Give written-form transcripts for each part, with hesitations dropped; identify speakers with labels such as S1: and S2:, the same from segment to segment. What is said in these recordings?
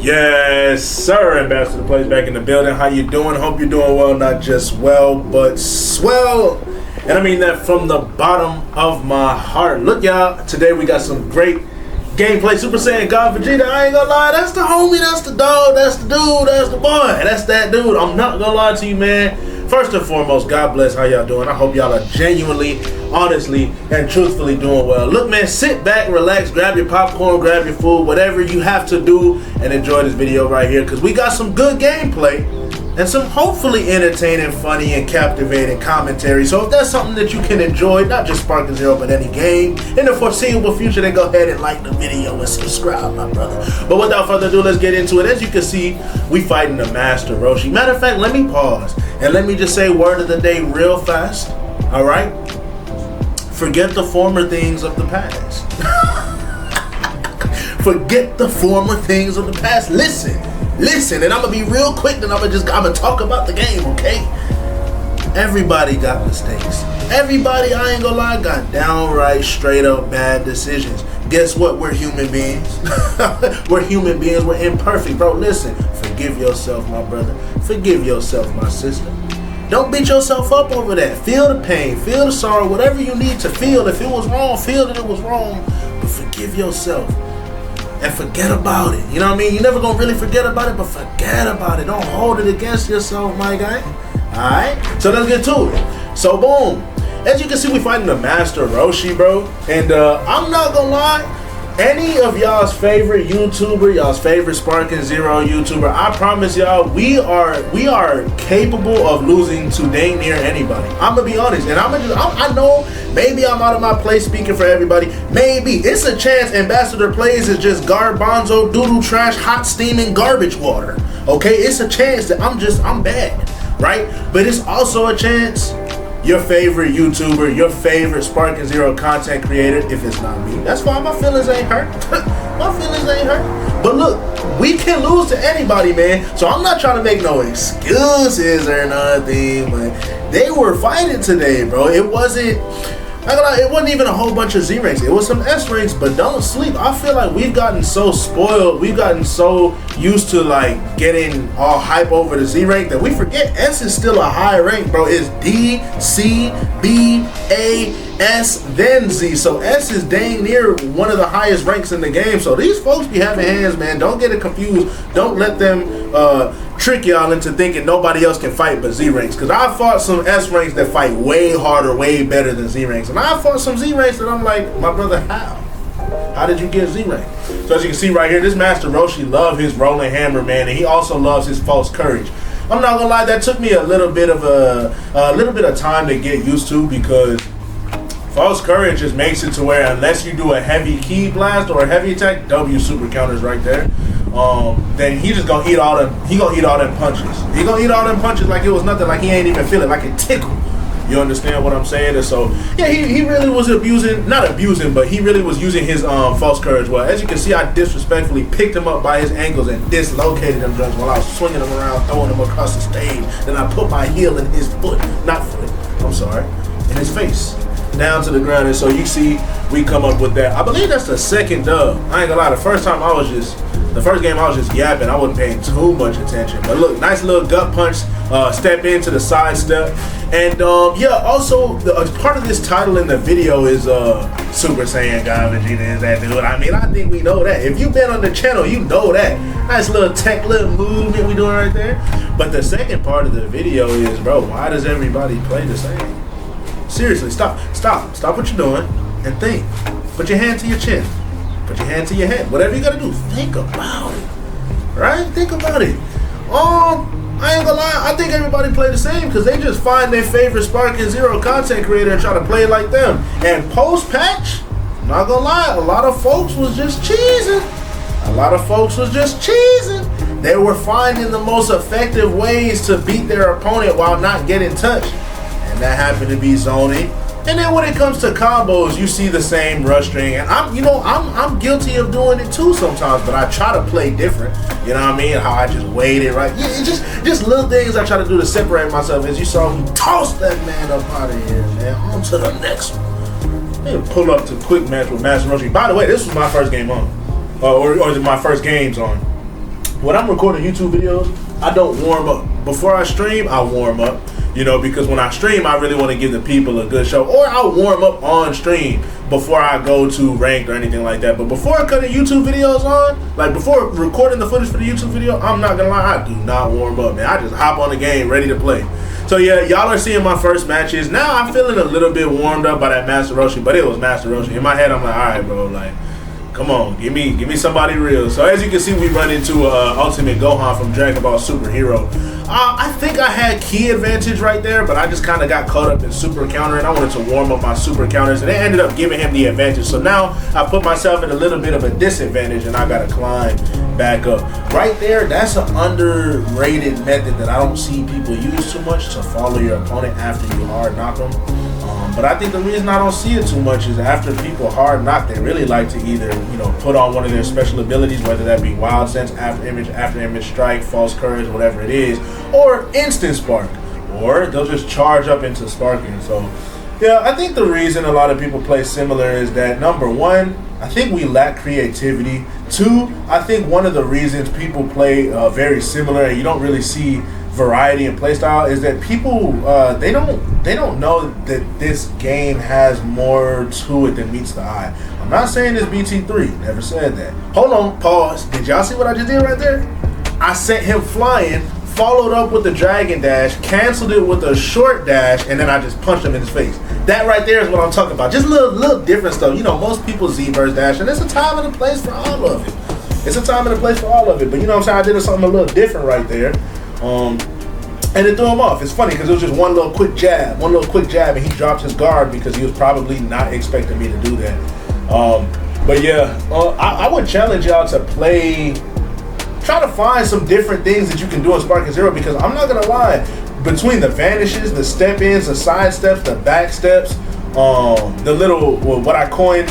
S1: Yes, sir. Ambassador Plays back in the building. How you doing? Hope you're doing well. Not just well, but swell. And I mean that from the bottom of my heart. Look, y'all. Today we got some great gameplay. Super Saiyan God Vegeta. I ain't gonna lie. That's the homie. That's the dog. That's the dude. That's the boy. That's that dude. I'm not gonna lie to you, man. First and foremost, God bless. How y'all doing? I hope y'all are genuinely, honestly, and truthfully doing well. Look, man, sit back, relax, grab your popcorn, grab your food, whatever you have to do, and enjoy this video right here, because we got some good gameplay and some hopefully entertaining, funny, and captivating commentary. So if that's something that you can enjoy, not just Sparking Zero, but any game in the foreseeable future, then go ahead and like the video and subscribe, my brother. But without further ado, let's get into it. As you can see, we fighting the Master Roshi. Matter of fact, let me pause and let me just say word of the day real fast. All right? Forget the former things of the past. Forget the former things of the past. Listen, and I'm gonna be real quick, then I'm gonna talk about the game, okay? Everybody got mistakes. Everybody, I ain't gonna lie, got downright straight up bad decisions. Guess what? We're human beings. We're human beings. We're imperfect, bro. Listen, forgive yourself, my brother. Forgive yourself, my sister. Don't beat yourself up over that. Feel the pain, feel the sorrow, whatever you need to feel. If it was wrong, feel that it was wrong, but forgive yourself. And forget about it. You know what I mean? You're never gonna really forget about it, but forget about it. Don't hold it against yourself, my guy. Alright? So let's get to it. So boom. As you can see, we fighting the Master Roshi, bro. And I'm not gonna lie, any of y'all's favorite YouTuber, y'all's favorite Sparking Zero YouTuber, I promise y'all, we are capable of losing to dang near anybody. I'm gonna be honest, and I know maybe I'm out of my place speaking for everybody. Maybe it's a chance Ambassador Plays is just garbanzo, doodle trash, hot steaming garbage water. Okay, it's a chance that I'm bad, right? But it's also a chance your favorite YouTuber, your favorite Sparking Zero content creator, if it's not me, that's fine. My feelings ain't hurt. My feelings ain't hurt. But look, we can lose to anybody, man. So I'm not trying to make no excuses or nothing, but they were fighting today, bro. It wasn't even a whole bunch of Z ranks. It was some S ranks, but don't sleep. I feel like we've gotten so spoiled. We've gotten so used to like getting all hype over the Z rank that we forget S is still a high rank, bro. It's D, C, B, A, S, then Z. So S is dang near one of the highest ranks in the game. So these folks be having hands, man. Don't get it confused. Don't let them trick y'all into thinking nobody else can fight but Z ranks. Because I fought some S ranks that fight way harder, way better than Z ranks. And I fought some Z ranks that I'm like, my brother, how? How did you get Z rank? So as you can see right here, this Master Roshi loves his rolling hammer, man, and he also loves his false courage. I'm not gonna lie, that took me a little bit of time to get used to, because false courage just makes it to where unless you do a heavy key blast or a heavy attack, W super counters right there, then he just gonna eat all them. He gonna eat all them punches. He gonna eat all them punches like it was nothing, like he ain't even feel it, like it tickled. You understand what I'm saying? And so yeah, he really was not abusing, but he really was using his false courage well. As you can see, I disrespectfully picked him up by his ankles and dislocated him just while I was swinging him around, throwing him across the stage. Then I put my heel in his foot, in his face, down to the ground. And so you see, we come up with that. I believe that's the second dub. I ain't gonna lie, the first game I was just yapping. I wasn't paying too much attention. But look, nice little gut punch, step into the side step. And yeah, also part of this title in the video is Super Saiyan God Vegeta is that dude. I mean, I think we know that. If you've been on the channel, you know that. Nice little tech, little movement we doing right there. But the second part of the video is, bro, why does everybody play the same? Seriously, stop what you're doing and think. Put your hand to your chin. Put your hand to your head. Whatever you gotta do, think about it. Right? Think about it. I ain't gonna lie, I think everybody play the same because they just find their favorite Sparking Zero content creator and try to play like them. And post-patch, not gonna lie, a lot of folks was just cheesing. They were finding the most effective ways to beat their opponent while not getting touched. And that happened to be zoning. And then when it comes to combos, you see the same rush string. And I'm guilty of doing it too sometimes, but I try to play different. You know what I mean? How I just waited, right? Yeah, just little things I try to do to separate myself. As you saw me toss that man up out of here, man. On to the next one. And pull up to quick match with Master Roshi. By the way, this was my first game on. Or my first games on. when I'm recording YouTube videos, I don't warm up. Before I stream, I warm up. You know, because when I stream, I really want to give the people a good show. Or I'll warm up on stream before I go to ranked or anything like that. But before cutting YouTube videos on, like before recording the footage for the YouTube video, I'm not going to lie, I do not warm up, man. I just hop on the game, ready to play. So yeah, y'all are seeing my first matches. Now I'm feeling a little bit warmed up by that Master Roshi, but it was Master Roshi. In my head, I'm like, all right, bro, like, come on, give me somebody real. So as you can see, we run into Ultimate Gohan from Dragon Ball Super Hero. I think I had key advantage right there, but I just kind of got caught up in super counter, and I wanted to warm up my super counters, and it ended up giving him the advantage. So now I put myself in a little bit of a disadvantage, and I got to climb back up. Right there, that's an underrated method that I don't see people use too much, to follow your opponent after you hard knock them. But I think the reason I don't see it too much is after people hard knock, they really like to either, you know, put on one of their special abilities, whether that be Wild Sense, after image strike, false courage, whatever it is, or instant spark, or they'll just charge up into sparking. So yeah, I think the reason a lot of people play similar is that, number one, I think we lack creativity. Two, I think one of the reasons people play very similar and you don't really see variety in playstyle is that people they don't know that this game has more to it than meets the eye. I'm not saying it's BT3, never said that. Hold on, pause. Did y'all see what I just did right there? I sent him flying, followed up with the dragon dash, canceled it with a short dash, and then I just punched him in his face. That right there is what I'm talking about. Just little different stuff. You know, most people Z-burst dash, and there's a time and a place for all of it. It's a time and a place for all of it. But you know what I'm saying? I did something a little different right there. And it threw him off. It's funny because it was just one little quick jab, and he dropped his guard because he was probably not expecting me to do that. But yeah, I would challenge y'all to try to find some different things that you can do in Sparking Zero, because I'm not gonna lie, between the vanishes, the step-ins, the side steps, the back steps, the little, what I calling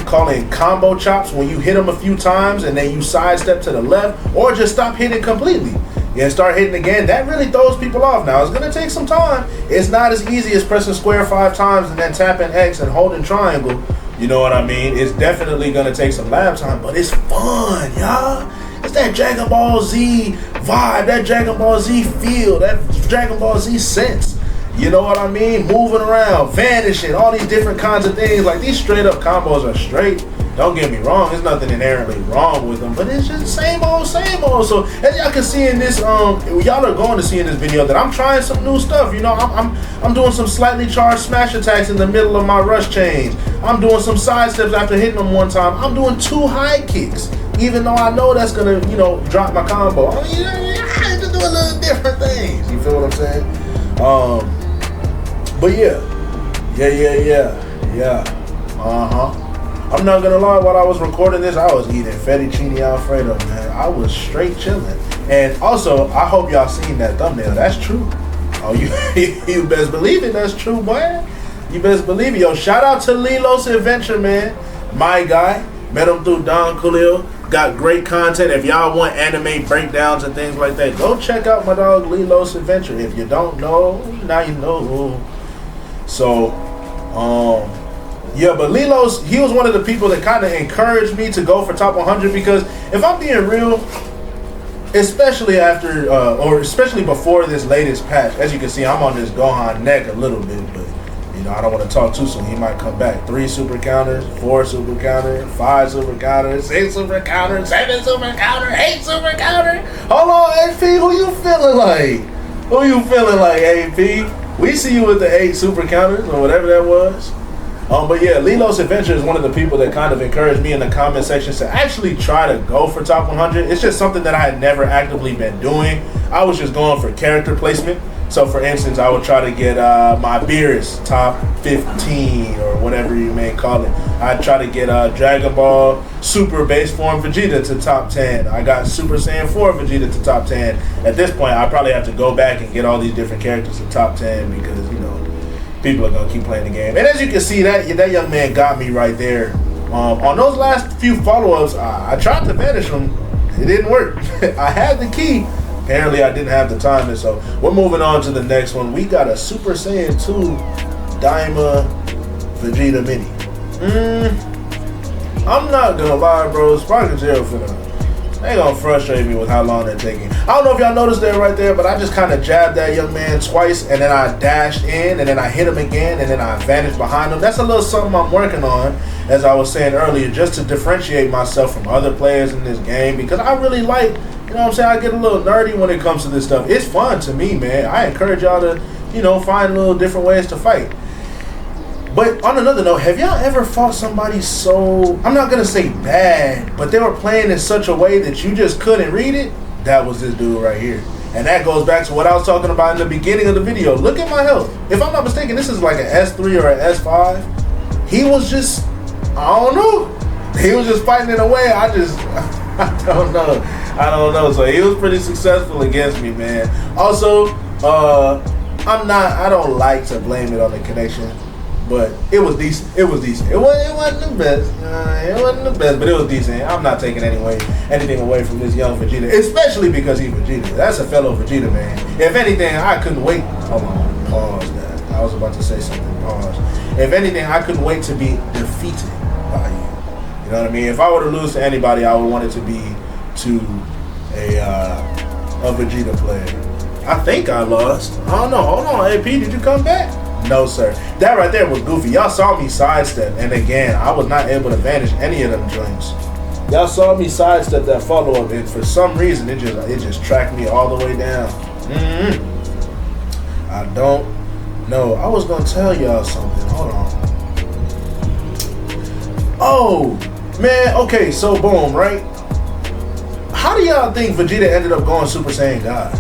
S1: combo chops, when you hit them a few times and then you sidestep to the left, or just stop hitting completely and start hitting again, that really throws people off. Now, it's going to take some time. It's not as easy as pressing square 5 times and then tapping X and holding triangle. You know what I mean? It's definitely going to take some lab time, but it's fun, y'all. It's that Dragon Ball Z vibe, that Dragon Ball Z feel, that Dragon Ball Z sense. You know what I mean? Moving around, vanishing, all these different kinds of things. Like, these straight up combos are straight. Don't get me wrong, there's nothing inherently wrong with them, but it's just same old, same old. So as y'all can see in this, y'all are going to see in this video that I'm trying some new stuff. You know, I'm doing some slightly charged smash attacks in the middle of my rush chains. I'm doing some side steps after hitting them one time. I'm doing 2 high kicks, even though I know that's gonna, you know, drop my combo. I mean, I just doing little different things. You feel what I'm saying? But yeah. I'm not gonna lie, while I was recording this, I was eating fettuccine alfredo, man. I was straight chilling. And also, I hope y'all seen that thumbnail. That's true. Oh, you best believe it. That's true, boy. You best believe it. Yo, shout out to Lilo's Adventure, man. My guy. Met him through Don Coolio. Got great content. If y'all want anime breakdowns and things like that, go check out my dog Lilo's Adventure. If you don't know, now you know. So, yeah, but Lilo's, he was one of the people that kind of encouraged me to go for top 100, because if I'm being real, especially after, or especially before this latest patch, as you can see, I'm on this Gohan neck a little bit, but, you know, I don't want to talk too soon. He might come back. 3 super counters, 4 super counters, 5 super counters, 6 super counters, 7 super counters, 8 super counters. Hold on, AP, who you feeling like? Who you feeling like, AP? We see you with the 8 super counters, or whatever that was. But yeah, Lilo's Adventure is one of the people that kind of encouraged me in the comment section to actually try to go for top 100. It's just something that I had never actively been doing. I was just going for character placement. So for instance, I would try to get my Beerus top 15 or whatever you may call it. I'd try to get Dragon Ball Super Base Form Vegeta to top 10. I got Super Saiyan 4 Vegeta to top 10. At this point, I probably have to go back and get all these different characters to top 10 because, you know, people are going to keep playing the game. And as you can see, that young man got me right there. On those last few follow-ups, I tried to vanish them. It didn't work. I had the key. Apparently, I didn't have the time. And so we're moving on to the next one. We got a Super Saiyan 2 Daima Vegeta Mini. I'm not going to lie, bro. Sparking Zero They gonna frustrate me with how long they're taking. I don't know if y'all noticed that right there, but I just kind of jabbed that young man twice, and then I dashed in, and then I hit him again, and then I vanished behind him. That's a little something I'm working on, as I was saying earlier, just to differentiate myself from other players in this game, because I really like, you know what I'm saying, I get a little nerdy when it comes to this stuff. It's fun to me, man. I encourage y'all to, you know, find little different ways to fight. But on another note, have y'all ever fought somebody so, I'm not going to say bad, but they were playing in such a way that you just couldn't read it? That was this dude right here. And that goes back to what I was talking about in the beginning of the video. Look at my health. If I'm not mistaken, this is like an S3 or an S5. He was just, I don't know. He was just fighting in a way I don't know. I don't know. So he was pretty successful against me, man. Also, I don't like to blame it on the connection. But it was decent. It wasn't the best. It wasn't the best, but it was decent. I'm not taking anything away from this young Vegeta, especially because he's Vegeta. That's a fellow Vegeta, man. If anything, I couldn't wait. Hold on, pause that. I was about to say something. Pause. If anything, I couldn't wait to be defeated by you. You know what I mean? If I were to lose to anybody, I would want it to be to a Vegeta player. I think I lost. I don't know. Hold on, AP, did you come back? No, sir. That right there was goofy. Y'all saw me sidestep, and again, I was not able to vanish any of them joints. Y'all saw me sidestep that follow-up, and for some reason, it just tracked me all the way down. I don't know. I was gonna tell y'all something. Hold on. Oh, man. Okay, so boom, right? How do y'all think Vegeta ended up going Super Saiyan God?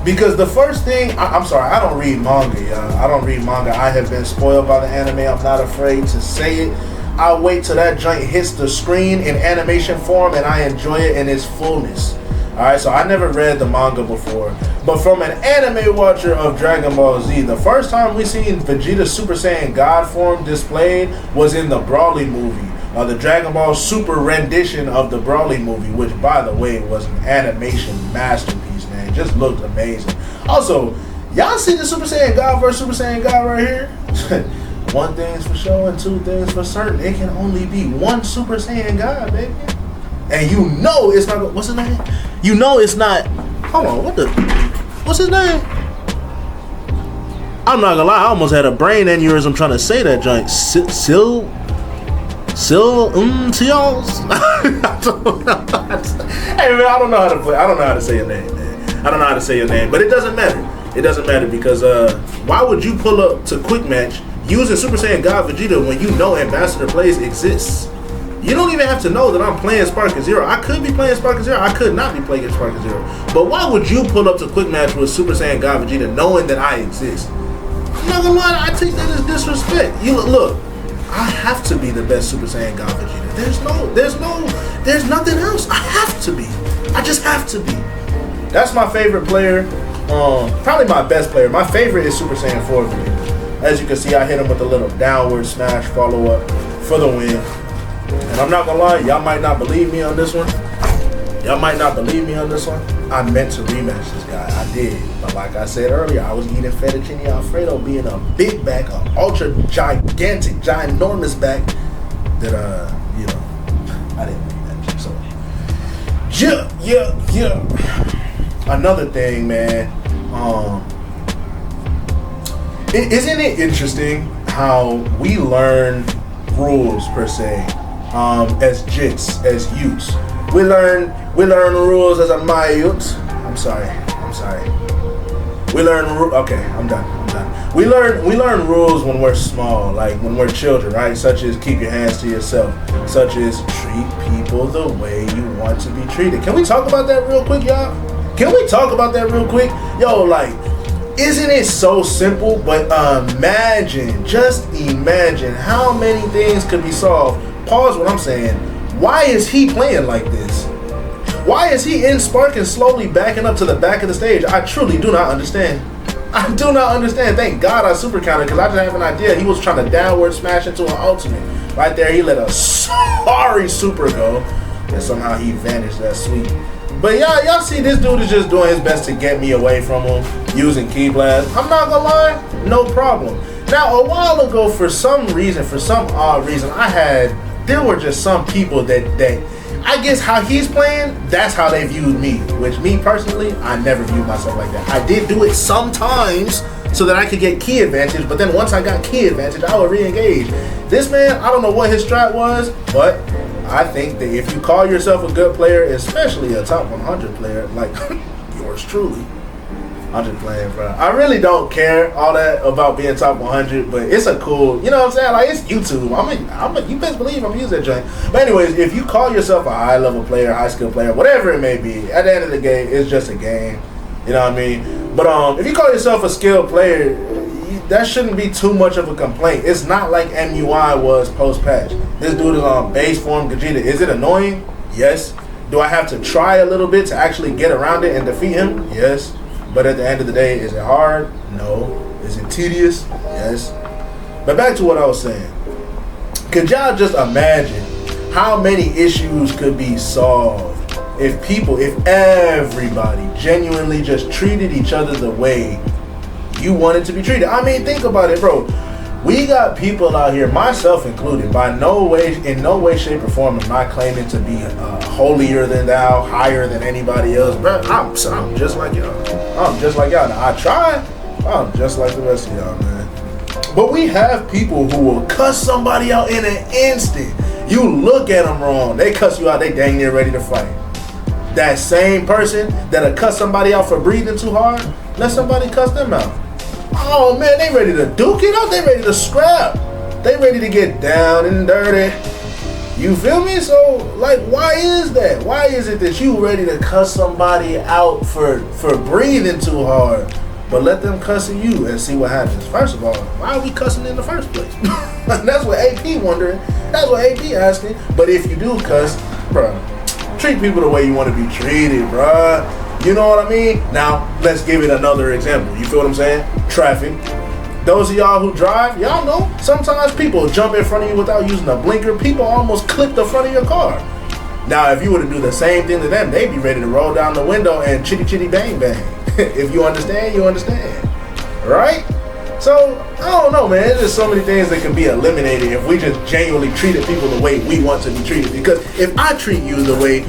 S1: Because the first thing, I'm sorry, I don't read manga, y'all. I don't read manga. I have been spoiled by the anime. I'm not afraid to say it. I wait till that joint hits the screen in animation form and I enjoy it in its fullness. Alright, so I never read the manga before. But from an anime watcher of Dragon Ball Z, the first time we seen Vegeta Super Saiyan God form displayed was in the Broly movie. The Dragon Ball Super rendition of the Broly movie, which by the way was an animation masterpiece. It just looked amazing. Also, y'all see the Super Saiyan God versus Super Saiyan God right here? One thing's for sure and two things for certain. It can only be one Super Saiyan God, baby. And you know it's not, what's his name? You know it's not, hold on, what's his name? I'm not gonna lie, I almost had a brain aneurysm trying to say that joint. Hey man, I don't know how to play. I don't know how to say your name, man. I don't know how to say your name, but it doesn't matter. It doesn't matter because why would you pull up to Quick Match using Super Saiyan God Vegeta when you know Ambassador Plays exists? You don't even have to know that I'm playing Sparking Zero. I could be playing Sparking Zero. I could not be playing Sparking Zero. But why would you pull up to Quick Match with Super Saiyan God Vegeta knowing that I exist? I'm not gonna lie, I take that as disrespect. You look, I have to be the best Super Saiyan God Vegeta. There's nothing else. I have to be. I just have to be. That's my favorite player. Probably my best player. My favorite is Super Saiyan 4 Vegeta. As you can see, I hit him with a little downward smash follow-up for the win. And I'm not gonna lie, y'all might not believe me on this one. I meant to rematch this guy. I did. But like I said earlier, I was eating fettuccine Alfredo, being a big back, an ultra gigantic, ginormous back that, you know, I didn't rematch. So, yeah. Another thing, man, isn't it interesting how we learn rules per se, as jits, as youths? We learn rules as a my youth. I'm sorry. Okay, I'm done. We learn rules when we're small, like when we're children, right? Such as keep your hands to yourself, such as treat people the way you want to be treated. Can we talk about that real quick, y'all? Yo, like, isn't it so simple? But just imagine how many things could be solved. Pause what I'm saying. Why is he playing like this? Why is he in Spark and slowly backing up to the back of the stage? I truly do not understand. Thank God I super counted, because I just have an idea. He was trying to downward smash into an ultimate. Right there, he let a sorry super go. And somehow he vanished. That's sweet. But y'all see this dude is just doing his best to get me away from him using Ki Blast. I'm not gonna lie, no problem. Now, a while ago, for some odd reason, there were just some people that I guess how he's playing, that's how they viewed me. Which me personally, I never viewed myself like that. I did do it sometimes so that I could get key advantage, but then once I got key advantage, I would re-engage. This man, I don't know what his strat was, but I think that if you call yourself a good player, especially a top 100 player, like yours truly, I'm just playing, bro. I really don't care all that about being top 100, but it's a cool, you know what I'm saying? Like, it's YouTube. You best believe I'm using that joint. But anyways, if you call yourself a high-level player, high-skill player, whatever it may be, at the end of the game, it's just a game. You know what I mean? But if you call yourself a skilled player, that shouldn't be too much of a complaint. It's not like MUI was post-patch. This dude is on base form Vegeta. Is it annoying? Yes. Do I have to try a little bit to actually get around it and defeat him? Yes. But at the end of the day, is it hard? No. Is it tedious? Yes. But back to what I was saying. Could y'all just imagine how many issues could be solved if everybody genuinely just treated each other the way you wanted to be treated? I mean, think about it, bro. We got people out here, myself included, in no way, shape, or form am I claiming to be holier than thou, higher than anybody else. Bro, I'm just like y'all. I'm just like y'all. Now, I try. I'm just like the rest of y'all, man. But we have people who will cuss somebody out in an instant. You look at them wrong, they cuss you out, they dang near ready to fight. That same person that'll cuss somebody out for breathing too hard, let somebody cuss them out. Oh man, they ready to duke it out. They ready to scrap. They ready to get down and dirty. You feel me? So, like, why is that? Why is it that you ready to cuss somebody out for breathing too hard, but let them cuss at you and see what happens? First of all, why are we cussing in the first place? That's what AP wondering. That's what AP asking. But if you do cuss, bro, treat people the way you want to be treated, bro. You know what I mean? Now, let's give it another example. You feel what I'm saying? Traffic. Those of y'all who drive, y'all know, sometimes people jump in front of you without using a blinker. People almost clip the front of your car. Now, if you were to do the same thing to them, they'd be ready to roll down the window and chitty chitty bang bang. If you understand, you understand. Right? So, I don't know, man. There's just so many things that can be eliminated if we just genuinely treated people the way we want to be treated. Because if I treat you the way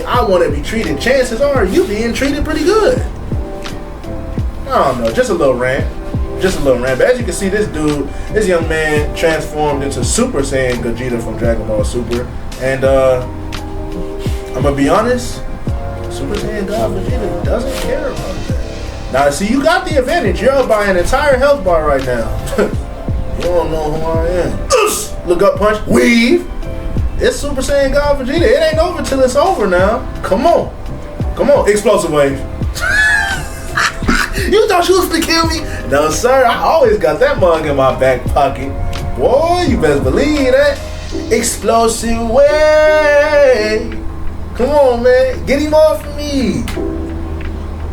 S1: I want to be treated, chances are you being treated pretty good. I don't know, just a little rant. But as you can see, this young man transformed into Super Saiyan Vegeta from Dragon Ball Super. And I'm going to be honest, Super Saiyan God Vegeta doesn't care about that. Now, see, you got the advantage. You're up by an entire health bar right now. You don't know who I am. Look up, punch, weave. It's Super Saiyan God Vegeta. It ain't over till it's over now. Come on, explosive wave. You thought you was gonna kill me? No, sir. I always got that mug in my back pocket. Boy, you best believe that. Explosive wave. Come on, man. Get him off of me.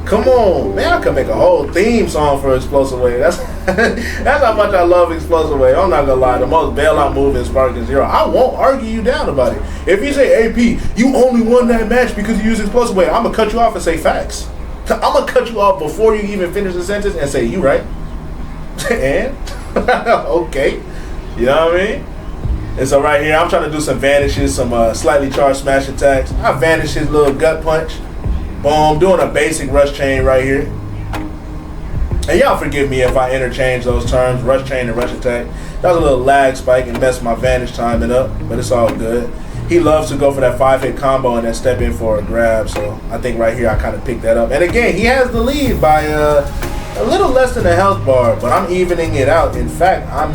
S1: Come on, man. I could make a whole theme song for Explosive Wave. That's how much I love Explosive Wave. I'm not gonna lie. The most bailout move in Sparking Zero. I won't argue you down about it. If you say, AP, you only won that match because you used Explosive Wave, I'm gonna cut you off and say facts. I'm gonna cut you off before you even finish the sentence and say, you right. And? Okay. You know what I mean? And so right here, I'm trying to do some vanishes, some slightly charged smash attacks. I vanish his little gut punch. Boom, doing a basic rush chain right here. And y'all forgive me if I interchange those terms, rush chain and rush attack. That was a little lag spike and messed my vanish timing up, but it's all good. He loves to go for that 5-hit combo and then step in for a grab, so I think right here I kind of picked that up. And again, he has the lead by a little less than a health bar, but I'm evening it out. In fact, I'm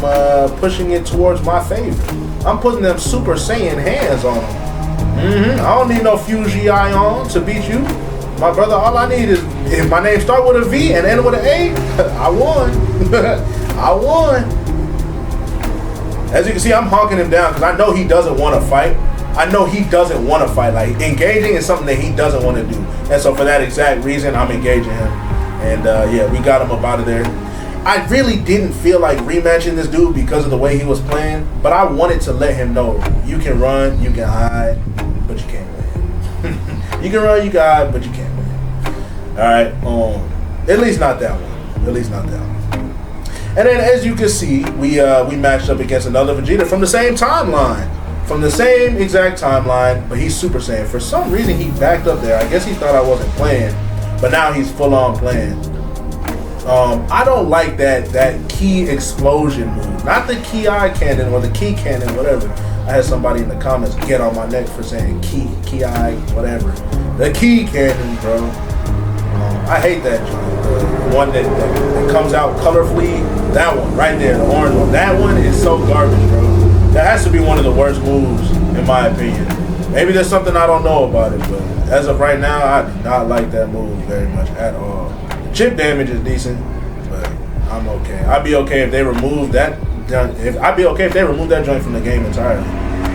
S1: pushing it towards my favor. I'm putting them Super Saiyan hands on him. I don't need no Fuji Ion to beat you. My brother, all I need is, if my name start with a V and end with an A, I won. I won. As you can see, I'm honking him down because I know he doesn't want to fight. Like, engaging is something that he doesn't want to do. And so for that exact reason, I'm engaging him. And yeah, we got him up out of there. I really didn't feel like rematching this dude because of the way he was playing, but I wanted to let him know, you can run, you can hide, but you can't win. You can run, you can hide, but you can't win. Alright, at least not that one. And then as you can see, we matched up against another Vegeta from the same timeline. from the same exact timeline, but he's Super Saiyan. For some reason, he backed up there. I guess he thought I wasn't playing, but now he's full on playing. I don't like that key explosion move. Not the key eye cannon or the key cannon, whatever. I had somebody in the comments get on my neck for saying key eye, whatever. The key cannon, bro. I hate that joint. The one that comes out colorfully. That one right there, the orange one. That one is so garbage, bro. That has to be one of the worst moves, in my opinion. Maybe there's something I don't know about it, but as of right now, I do not like that move very much at all. The chip damage is decent, but I'm okay. I'd be okay if they remove that. I'd be okay if they remove that joint from the game entirely.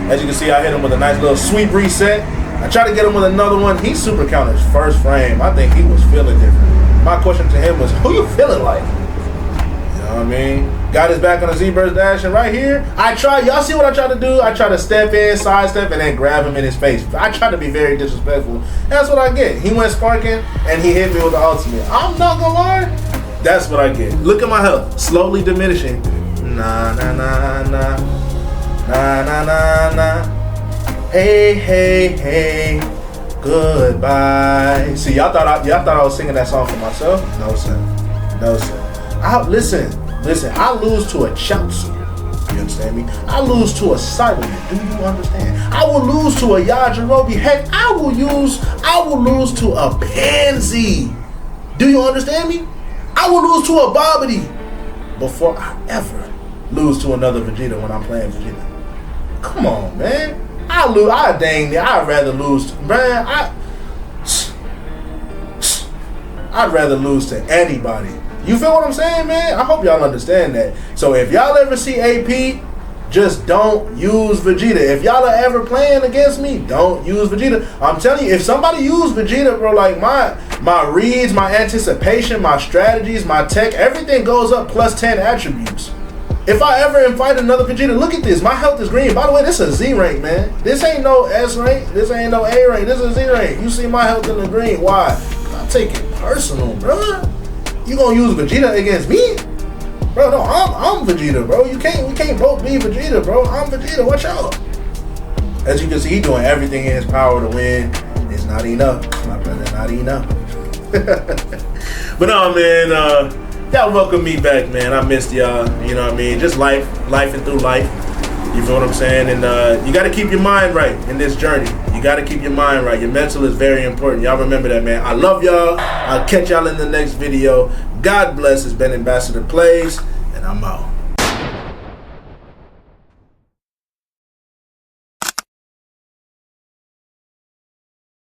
S1: As you can see, I hit him with a nice little sweep reset. I tried to get him with another one. He super countered first frame. I think he was feeling different. My question to him was, who you feeling like? You know what I mean? Got his back on the Z-Burst dash, and right here, y'all see what I tried to do? I tried to step in, sidestep, and then grab him in his face. I tried to be very disrespectful. That's what I get. He went sparking, and he hit me with the ultimate. I'm not gonna lie. That's what I get. Look at my health. Slowly diminishing. Nah, nah, nah, nah. Nah, nah, nah, nah. Hey, hey, hey, goodbye. See, y'all thought I was singing that song for myself? No, sir. No, sir. Listen, I lose to a Chaozu. You understand me? I lose to a Cyberman. Do you understand? I will lose to a Yajirobe. Heck, I will lose to a Pansy. Do you understand me? I will lose to a Bobbity before I ever lose to another Vegeta when I'm playing Vegeta. Come on, man. I'd rather lose to, man, I'd rather lose to anybody. You feel what I'm saying, man? I hope y'all understand that. So if y'all ever see AP, just don't use Vegeta. If y'all are ever playing against me, don't use Vegeta. I'm telling you, if somebody use Vegeta, bro, like my reads, my anticipation, my strategies, my tech, everything goes up plus 10 attributes. If I ever fight another Vegeta, look at this. My health is green. By the way, this is a Z rank, man. This ain't no S rank. This ain't no A rank. This is a Z rank. You see my health in the green. Why? I take it personal, bro. You gonna use Vegeta against me? Bro, no, I'm Vegeta, bro. We can't both be Vegeta, bro. I'm Vegeta. Watch out. As you can see, he doing everything in his power to win. It's not enough. My brother, not enough. But no, man, y'all welcome me back, man. I missed y'all. You know what I mean? Just life and through life. You feel what I'm saying? And you got to keep your mind right in this journey. You got to keep your mind right. Your mental is very important. Y'all remember that, man. I love y'all. I'll catch y'all in the next video. God bless. It's been Ambassador Plays, and I'm out.